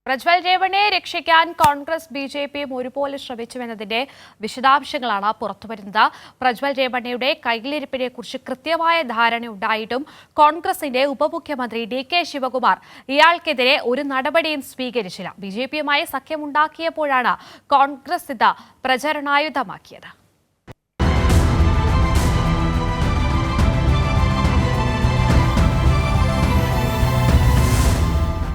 പ്രജ്വൽ രേവണ്ണയെ രക്ഷിക്കാൻ കോൺഗ്രസ് ബിജെപിയും ഒരുപോലെ ശ്രമിച്ചുവെന്നതിന്റെ വിശദാംശങ്ങളാണ് പുറത്തുവരുന്നത്. പ്രജ്വൽ രേവണ്ണയുടെ കയ്യിലിരിപ്പിനെ കുറിച്ച് കൃത്യമായ ധാരണയുണ്ടായിട്ടും കോൺഗ്രസിന്റെ ഉപമുഖ്യമന്ത്രി ഡി.കെ. ശിവകുമാർ ഇയാൾക്കെതിരെ ഒരു നടപടിയും സ്വീകരിച്ചില്ല. ബിജെപിയുമായി സഖ്യമുണ്ടാക്കിയപ്പോഴാണ് കോൺഗ്രസ് ഇത് പ്രചരണായുധമാക്കിയത്.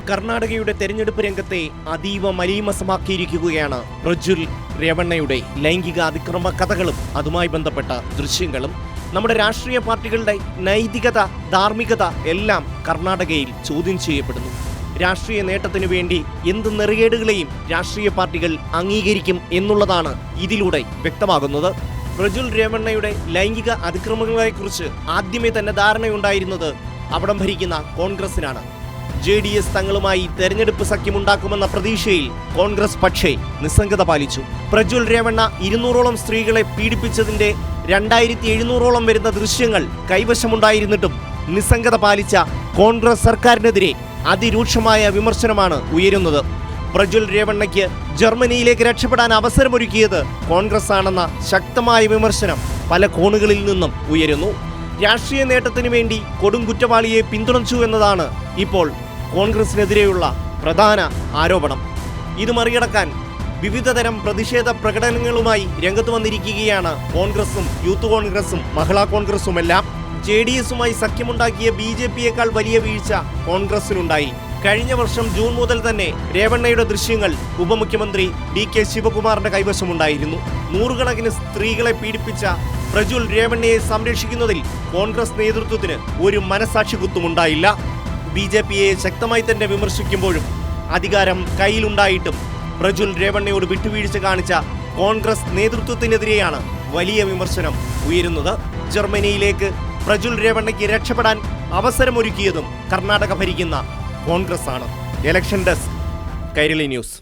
കർണാടകയുടെ തെരഞ്ഞെടുപ്പ് രംഗത്തെ അതീവ മലീമസമാക്കിയിരിക്കുകയാണ് പ്രജ്വൽ രേവണ്ണയുടെ ലൈംഗിക അതിക്രമ കഥകളും അതുമായി ബന്ധപ്പെട്ട ദൃശ്യങ്ങളും. നമ്മുടെ രാഷ്ട്രീയ പാർട്ടികളുടെ നൈതികത, ധാർമ്മികത എല്ലാം കർണാടകയിൽ ചോദ്യം ചെയ്യപ്പെടുന്നു. രാഷ്ട്രീയ നേട്ടത്തിനു വേണ്ടി എന്ത് നെറികേടുകളെയും രാഷ്ട്രീയ പാർട്ടികൾ അംഗീകരിക്കും എന്നുള്ളതാണ് ഇതിലൂടെ വ്യക്തമാകുന്നത്. പ്രജ്വൽ രേവണ്ണയുടെ ലൈംഗിക അതിക്രമങ്ങളെക്കുറിച്ച് ആദ്യമേ തന്നെ ധാരണയുണ്ടായിരുന്നത് അവിടം ഭരിക്കുന്ന കോൺഗ്രസിനാണ്. JDS തങ്ങളുമായി തെരഞ്ഞെടുപ്പ് സഖ്യമുണ്ടാക്കുമെന്ന പ്രതീക്ഷയിൽ കോൺഗ്രസ് പക്ഷേ നിസ്സംഗത പാലിച്ചു. പ്രജ്വൽ രേവണ്ണ 200ഓളം സ്ത്രീകളെ പീഡിപ്പിച്ചതിന്റെ 2700ഓളം വരുന്ന ദൃശ്യങ്ങൾ കൈവശമുണ്ടായിരുന്നിട്ടും നിസ്സംഗത പാലിച്ച കോൺഗ്രസ് സർക്കാരിനെതിരെ അതിരൂക്ഷമായ വിമർശനമാണ് ഉയരുന്നത്. പ്രജ്വൽ രേവണ്ണയ്ക്ക് ജർമ്മനിയിലേക്ക് രക്ഷപ്പെടാൻ അവസരമൊരുക്കിയത് കോൺഗ്രസ് ആണെന്ന ശക്തമായ വിമർശനം പല കോണുകളിൽ നിന്നും ഉയരുന്നു. രാഷ്ട്രീയ നേട്ടത്തിനു വേണ്ടി കൊടുംകുറ്റവാളിയെ പിന്തുണച്ചു എന്നതാണ് ഇപ്പോൾ കോൺഗ്രസിനെതിരെയുള്ള പ്രധാന ആരോപണം. ഇത് മറികടക്കാൻ വിവിധതരം പ്രതിഷേധ പ്രകടനങ്ങളുമായി രംഗത്ത് വന്നിരിക്കുകയാണ് കോൺഗ്രസും യൂത്ത് കോൺഗ്രസും മഹിളാ കോൺഗ്രസുമെല്ലാം. JDSുമായി സഖ്യമുണ്ടാക്കിയ BJPയേക്കാൾ വലിയ വീഴ്ച കോൺഗ്രസിനുണ്ടായി. കഴിഞ്ഞ വർഷം ജൂൺ മുതൽ തന്നെ രേവണ്ണയുടെ ദൃശ്യങ്ങൾ ഉപമുഖ്യമന്ത്രി D.K. ശിവകുമാറിന്റെ കൈവശമുണ്ടായിരുന്നു. നൂറുകണക്കിന് സ്ത്രീകളെ പീഡിപ്പിച്ച പ്രജ്വൽ രേവണ്ണയെ സംരക്ഷിക്കുന്നതിൽ കോൺഗ്രസ് നേതൃത്വത്തിന് ഒരു മനസാക്ഷി കുത്തുമുണ്ടായില്ല. BJPയെ ശക്തമായി തന്നെ വിമർശിക്കുമ്പോഴും അധികാരം കയ്യിലുണ്ടായിട്ടും പ്രജ്വൽ രേവണ്ണയോട് വിട്ടുവീഴ്ച കാണിച്ച കോൺഗ്രസ് നേതൃത്വത്തിനെതിരെയാണ് വലിയ വിമർശനം ഉയരുന്നത്. ജർമ്മനിയിലേക്ക് പ്രജ്വൽ രേവണ്ണയ്ക്ക് രക്ഷപ്പെടാൻ അവസരമൊരുക്കിയതും കർണാടക ഭരിക്കുന്ന കോൺഗ്രസ് ആണ്. Election desk, Kairali news.